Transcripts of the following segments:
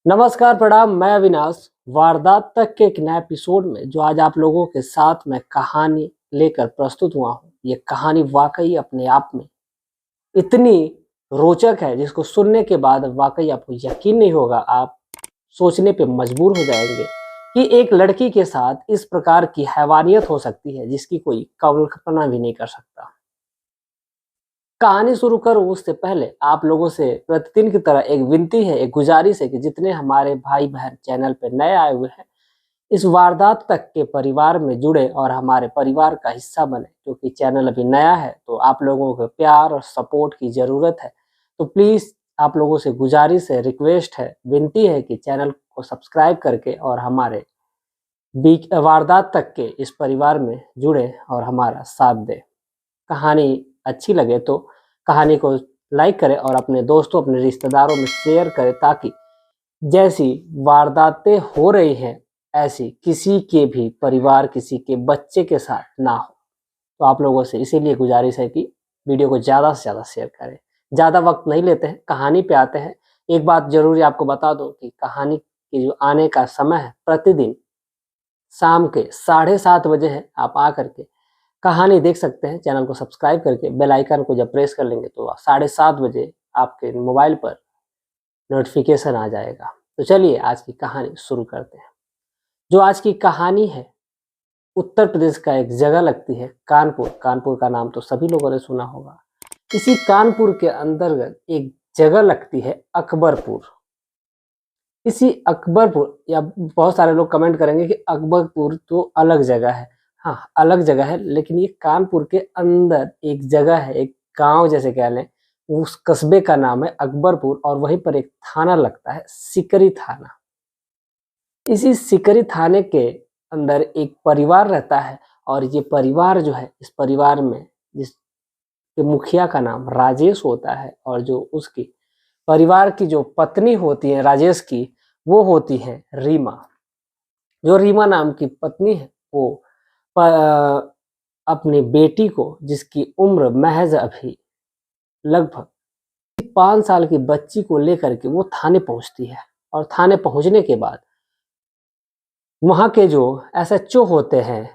नमस्कार, प्रणाम। मैं अविनाश। वारदात तक के एक नए एपिसोड में जो आज आप लोगों के साथ मैं कहानी लेकर प्रस्तुत हुआ हूँ। ये कहानी वाकई अपने आप में इतनी रोचक है जिसको सुनने के बाद वाकई आपको यकीन नहीं होगा, आप सोचने पे मजबूर हो जाएंगे कि एक लड़की के साथ इस प्रकार की हैवानियत हो सकती है जिसकी कोई कल्पना भी नहीं कर सकता। कहानी शुरू करूँ उससे पहले आप लोगों से प्रतिदिन की तरह एक विनती है, एक गुजारिश है कि जितने हमारे भाई-बहन चैनल पे नए आए हुए हैं, इस वारदात तक के परिवार में जुड़े और हमारे परिवार का हिस्सा बने। क्योंकि चैनल अभी नया है तो आप लोगों को प्यार और सपोर्ट की ज़रूरत है। तो प्लीज़ आप लोगों से गुजारिश है, रिक्वेस्ट है, विनती है कि चैनल को सब्सक्राइब करके और हमारे वारदात तक के इस परिवार में जुड़े और हमारा साथ दें। कहानी अच्छी लगे तो कहानी को लाइक करें और अपने दोस्तों, अपने रिश्तेदारों में शेयर करें ताकि जैसी वारदातें हो रही हैं, ऐसी किसी के भी परिवार, किसी के बच्चे के साथ ना हो। तो आप लोगों से इसीलिए गुजारिश है कि वीडियो को ज़्यादा से ज़्यादा शेयर करें। ज़्यादा वक्त नहीं लेते हैं, कहानी पे आते हैं। एक बात ज़रूरी आपको बता दूँ कि कहानी के जो आने का समय है, प्रतिदिन शाम के 7:30 बजे है। आप आ करके कहानी देख सकते हैं। चैनल को सब्सक्राइब करके बेल आइकन को जब प्रेस कर लेंगे तो 7:30 बजे आपके मोबाइल पर नोटिफिकेशन आ जाएगा। तो चलिए आज की कहानी शुरू करते हैं। जो आज की कहानी है, उत्तर प्रदेश का एक जगह लगती है कानपुर। कानपुर का नाम तो सभी लोगों ने सुना होगा। इसी कानपुर के अंतर्गत एक जगह लगती है अकबरपुर। इसी अकबरपुर, या बहुत सारे लोग कमेंट करेंगे कि अकबरपुर तो अलग जगह है। हाँ, अलग जगह है, लेकिन ये कानपुर के अंदर एक जगह है, एक गांव जैसे कह लें। उस कस्बे का नाम है अकबरपुर और वहीं पर एक थाना लगता है, सिकरी थाना। इसी सिकरी थाने के अंदर एक परिवार रहता है और ये परिवार जो है, इस परिवार में जिसके मुखिया का नाम राजेश होता है और जो उसकी परिवार की जो पत्नी होती है राजेश की, वो होती है रीमा। जो रीमा नाम की पत्नी है वो अपनी बेटी को, जिसकी उम्र महज अभी लगभग 5 साल की बच्ची को लेकर के वो थाने पहुंचती है। और थाने पहुंचने के बाद वहाँ के जो एसएचओ होते हैं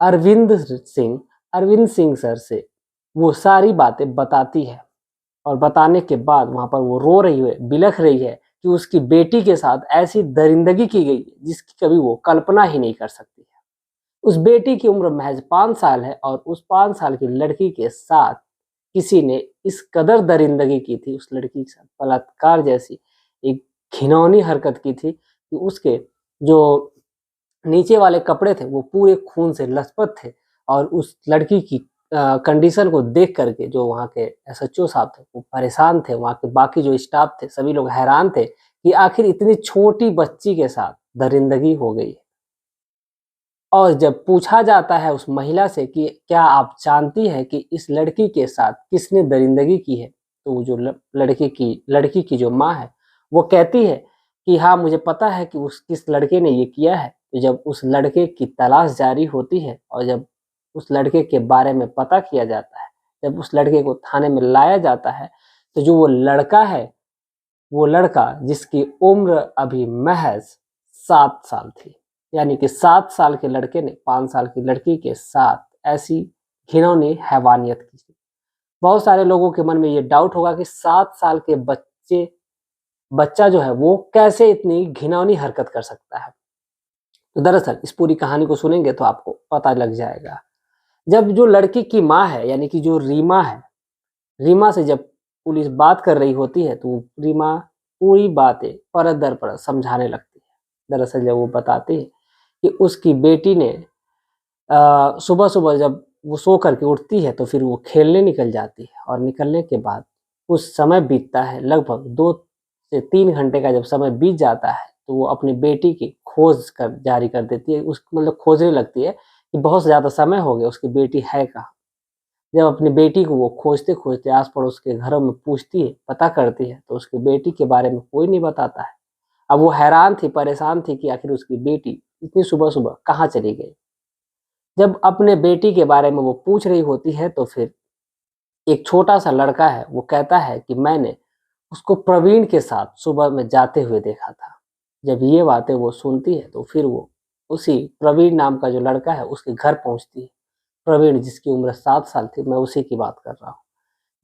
अरविंद सिंह सर से वो सारी बातें बताती है। और बताने के बाद वहाँ पर वो रो रही है, बिलख रही है कि उसकी बेटी के साथ ऐसी दरिंदगी की गई है जिसकी कभी वो कल्पना ही नहीं कर सकती है। उस बेटी की उम्र महज 5 साल है और उस 5 साल की लड़की के साथ किसी ने इस कदर दरिंदगी की थी, उस लड़की के साथ बलात्कार जैसी एक घिनौनी हरकत की थी कि उसके जो नीचे वाले कपड़े थे वो पूरे खून से लथपथ थे। और उस लड़की की कंडीशन को देख करके जो वहाँ के एसएचओ साहब थे वो परेशान थे। वहाँ के बाकी जो स्टाफ थे सभी लोग हैरान थे कि आखिर इतनी छोटी बच्ची के साथ दरिंदगी हो गई है। और जब पूछा जाता है उस महिला से कि क्या आप जानती है कि इस लड़की के साथ किसने दरिंदगी की है, तो वो जो लड़की की जो माँ है वो कहती है कि हाँ, मुझे पता है कि उस किस लड़के ने ये किया है। तो जब उस लड़के की तलाश जारी होती है और जब उस लड़के के बारे में पता किया जाता है, जब उस लड़के को थाने में लाया जाता है, तो जो वो लड़का है, वो लड़का जिसकी उम्र अभी महज 7 साल थी, यानी कि 7 साल के लड़के ने 5 साल की लड़की के साथ ऐसी घिनौनी हैवानियत की थी। बहुत सारे लोगों के मन में ये डाउट होगा कि 7 साल के बच्चा जो है वो कैसे इतनी घिनौनी हरकत कर सकता है। तो दरअसल इस पूरी कहानी को सुनेंगे तो आपको पता लग जाएगा। जब जो लड़की की माँ है, यानी कि जो रीमा है, रीमा से जब पुलिस बात कर रही होती है तो रीमा पूरी बातें परत दर परत समझाने लगती है। दरअसल जब वो बताती है कि उसकी बेटी ने सुबह सुबह जब वो सो करके उठती है तो फिर वो खेलने निकल जाती है और निकलने के बाद कुछ समय बीतता है, लगभग 2 से 3 घंटे का जब समय बीत जाता है तो वो अपनी बेटी की खोज कर जारी कर देती है। उस मतलब खोजने लगती है कि बहुत ज़्यादा समय हो गया, उसकी बेटी है कहाँ। जब अपनी बेटी को वो खोजते-खोजते आस-पड़ोस के घरों में पूछती है, पता करती है, तो उसकी बेटी के बारे में कोई नहीं बताता है। अब वो हैरान थी, परेशान थी कि आखिर उसकी बेटी इतनी सुबह-सुबह कहाँ चली गई। जब अपने बेटी के बारे में वो पूछ रही होती है तो फिर एक छोटा-सा लड़का है, वो कहता है कि मैंने उसको प्रवीण के साथ सुबह में जाते हुए देखा था। जब ये बातें वो सुनती है तो फिर वो उसी प्रवीण नाम का जो लड़का है उसके घर पहुंचती है। प्रवीण जिसकी उम्र 7 साल थी, मैं उसी की बात कर रहा हूँ।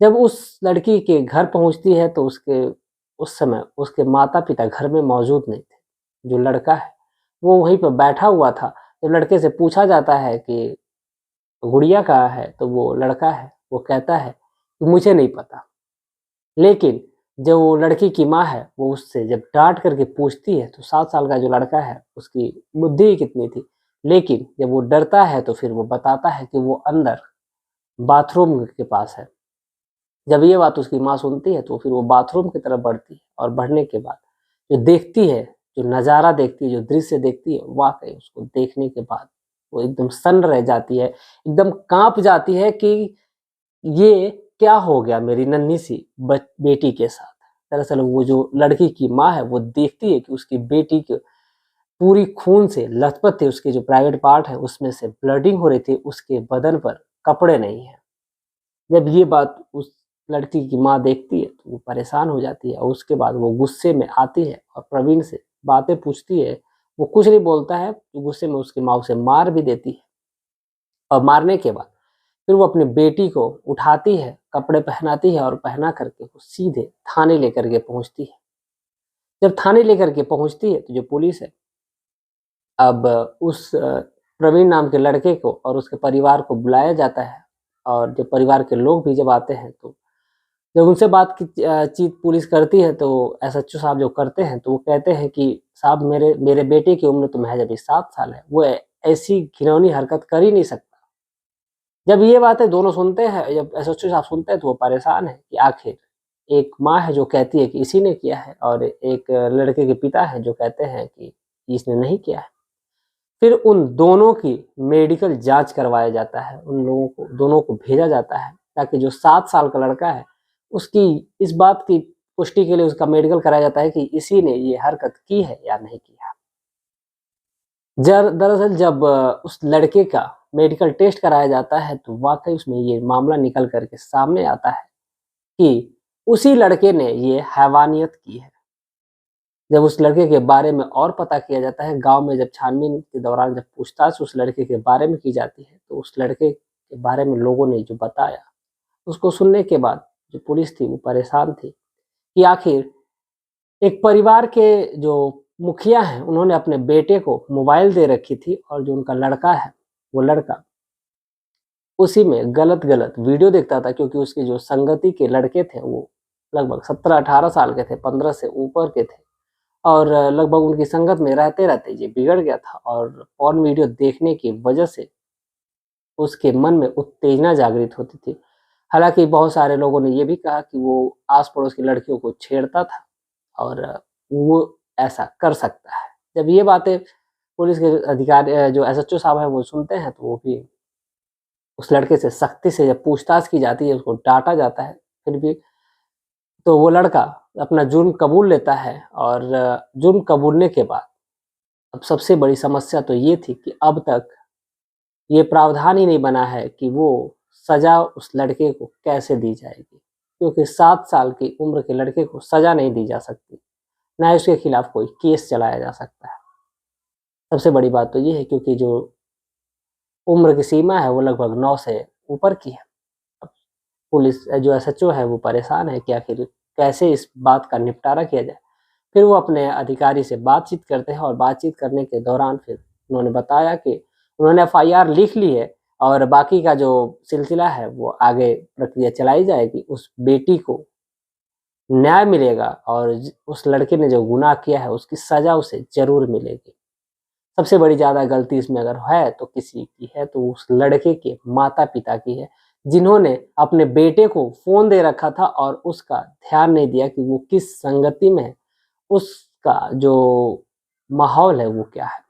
जब उस लड़की के घर पहुंचती है तो उस समय उसके माता-पिता घर में मौजूद नहीं थे। जो लड़का है वो वहीं पर बैठा हुआ था। जब लड़के से पूछा जाता है कि गुड़िया कहाँ है? तो वो लड़का है, वो कहता है कि मुझे नहीं पता। लेकिन जो वो लड़की की माँ है, वो उससे जब डाँट करके पूछती है, तो 7 साल का जो लड़का है, उसकी बुद्धि ही कितनी थी। लेकिन जब वो डरता है, तो फिर वो बताता है कि वो अंदर बाथरूम के पास है। जब ये बात उसकी माँ सुनती है, तो फिर वो बाथरूम की तरफ बढ़ती है और बढ़ने के बाद जो देखती है, जो नज़ारा देखती है, जो दृश्य देखती है, वाक़ई उसको देखने के बाद वो एकदम सन्न रह जाती है, एकदम काँप जाती है कि ये क्या हो गया मेरी नन्ही-सी बेटी के साथ। दरअसल वो जो लड़की की माँ है, वो देखती है कि उसकी बेटी के पूरी खून से लथपथ थी, उसके जो प्राइवेट पार्ट है, उसमें से ब्लडिंग हो रही थी, उसके बदन पर कपड़े नहीं हैं। जब ये बात उस लड़की की माँ देखती है, तो वो परेशान हो जाती है और उसके बाद वो गुस्से में आती है और प्रवीण से बातें पूछती है। वो कुछ नहीं बोलता है, तो गुस्से में उसकी माँ उसे मार भी देती है और मारने के बाद फिर वो अपनी बेटी को उठाती है, कपड़े पहनाती है और पहना करके वो सीधे थाने लेकर के पहुँचती है। जब थाने लेकर के पहुँचती है, तो जो पुलिस है, अब उस प्रवीण नाम के लड़के को और उसके परिवार को बुलाया जाता है और जब परिवार के लोग भी जब आते हैं, तो जब उनसे बात की चीत पुलिस करती है, तो एसएचओ साहब जो करते हैं, तो वो कहते हैं कि साहब मेरे मेरे बेटे की उम्र तो महज़ अभी 7 साल है, वो ऐसी घिनौनी हरकत कर ही नहीं सकता। जब ये बातें दोनों सुनते हैं, जब एसएचओ साहब सुनते हैं, तो वो परेशान हैं कि आखिर एक माँ है जो कहती है कि इसी ने किया है और एक लड़के के पिता हैं जो कहते हैं कि इसने नहीं किया है। फिर उन दोनों की मेडिकल जाँच करवाया जाता है, उन लोगों को दोनों को भेजा जाता है ताकि जो 7 साल का लड़का है, उसकी इस बात की पुष्टि के लिए उसका मेडिकल कराया जाता है कि इसी ने ये हरकत की है या नहीं की है। दरअसल जब उस लड़के का मेडिकल टेस्ट कराया जाता है, तो वाक़ई उसमें ये मामला निकल कर के सामने आता है कि उसी लड़के ने ये हैवानियत की है। जब उस लड़के के बारे में और पता किया जाता है, गाँव में जब छानबीन के दौरान जब पूछताछ उस लड़के के बारे में की जाती है, तो उस लड़के के बारे में लोगों ने जो बताया, उसको सुनने के बाद जो पुलिस थी वो परेशान थी कि आखिर एक परिवार के जो मुखिया हैं, उन्होंने अपने बेटे को मोबाइल दे रखी थी और जो उनका लड़का है, वो लड़का उसी में गलत-गलत वीडियो देखता था क्योंकि उसके जो संगति के लड़के थे, वो लगभग 17-18 साल के थे, 15 से ऊपर के थे और लगभग उनकी संगत में रहते-रहते ये बिगड़ गया था और पॉर्न वीडियो देखने की वजह से उसके मन में उत्तेजना जागृत होती थी। हालाँकि बहुत सारे लोगों ने ये भी कहा कि वो आस-पड़ोस की लड़कियों को छेड़ता था और वो ऐसा कर सकता है। जब ये बातें पुलिस के जो एसएचओ साहब हैं वो सुनते हैं, तो वो भी उस लड़के से सख्ती से जब पूछताछ की जाती है, उसको डाँटा जाता है, फिर भी तो वो लड़का अपना जुर्म कबूल लेता है और जुर्म कबूलने के बाद अब सबसे बड़ी समस्या तो ये थी कि अब तक ये प्रावधान ही नहीं बना है कि वो सज़ा उस लड़के को कैसे दी जाएगी, क्योंकि 7 साल की उम्र के लड़के को सज़ा नहीं दी जा सकती, ना ही उसके खिलाफ कोई केस चलाया जा सकता है। सबसे बड़ी बात तो ये है क्योंकि जो उम्र की सीमा है वो लगभग 9 से ऊपर की है। अब पुलिस जो एसएचओ है वो परेशान है कि आखिर कैसे इस बात का निपटारा किया जाए। फिर वो अपने अधिकारी से बातचीत करते हैं और बातचीत करने के दौरान फिर उन्होंने बताया कि उन्होंने एफआईआर लिख ली है और बाकी का जो सिलसिला है वो आगे प्रक्रिया चलाई जाएगी। उस बेटी को न्याय मिलेगा और उस लड़के ने जो गुनाह किया है उसकी सज़ा उसे ज़रूर मिलेगी। सबसे बड़ी ज़्यादा गलती इसमें अगर है तो किसी की है तो उस लड़के के माता-पिता की है, जिन्होंने अपने बेटे को फ़ोन दे रखा था और उसका ध्यान नहीं दिया कि वो किस संगति में है, उसका जो माहौल है वो क्या है।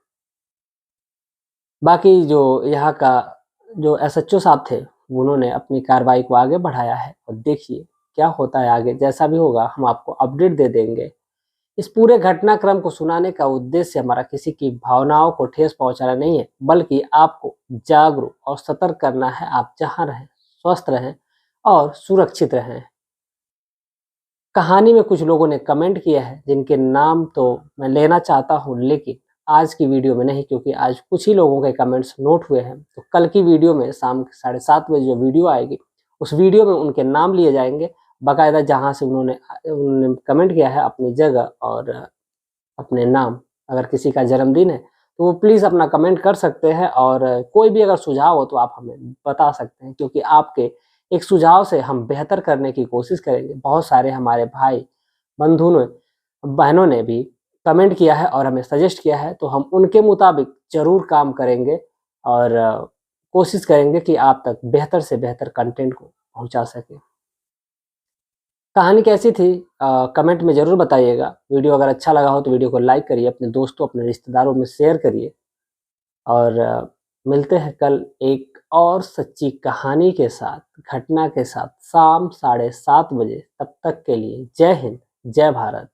बाकी जो यहाँ का जो एसएचओ साहब थे, उन्होंने अपनी कार्रवाई को आगे बढ़ाया है और देखिए क्या होता है आगे, जैसा भी होगा हम आपको अपडेट दे देंगे। इस पूरे घटनाक्रम को सुनाने का उद्देश्य हमारा किसी की भावनाओं को ठेस पहुंचाना नहीं है, बल्कि आपको जागरूक और सतर्क करना है। आप जहां रहें, स्वस्थ रहें और सुरक्षित रहें। कहानी में कुछ लोगों ने कमेंट किया है जिनके नाम तो मैं लेना चाहता हूँ, लेकिन आज की वीडियो में नहीं, क्योंकि आज कुछ ही लोगों के कमेंट्स नोट हुए हैं। तो कल की वीडियो में शाम 7:30 बजे जो वीडियो आएगी, उस वीडियो में उनके नाम लिए जाएंगे बाकायदा, जहाँ से उन्होंने कमेंट किया है, अपनी जगह और अपने नाम। अगर किसी का जन्मदिन है तो वो प्लीज़ अपना कमेंट कर सकते हैं, और कोई भी अगर सुझाव हो तो आप हमें बता सकते हैं, क्योंकि आपके एक सुझाव से हम बेहतर करने की कोशिश करेंगे। बहुत सारे हमारे भाई बंधु ने, बहनों ने भी कमेंट किया है और हमें सजेस्ट किया है, तो हम उनके मुताबिक ज़रूर काम करेंगे और कोशिश करेंगे कि आप तक बेहतर से बेहतर कंटेंट को पहुंचा सकें। कहानी कैसी थी कमेंट में ज़रूर बताइएगा। वीडियो अगर अच्छा लगा हो तो वीडियो को लाइक करिए, अपने दोस्तों, अपने रिश्तेदारों में शेयर करिए, और मिलते हैं कल एक और सच्ची कहानी के साथ, घटना के साथ, शाम 7:30 बजे। तब तक के लिए जय हिंद, जय भारत।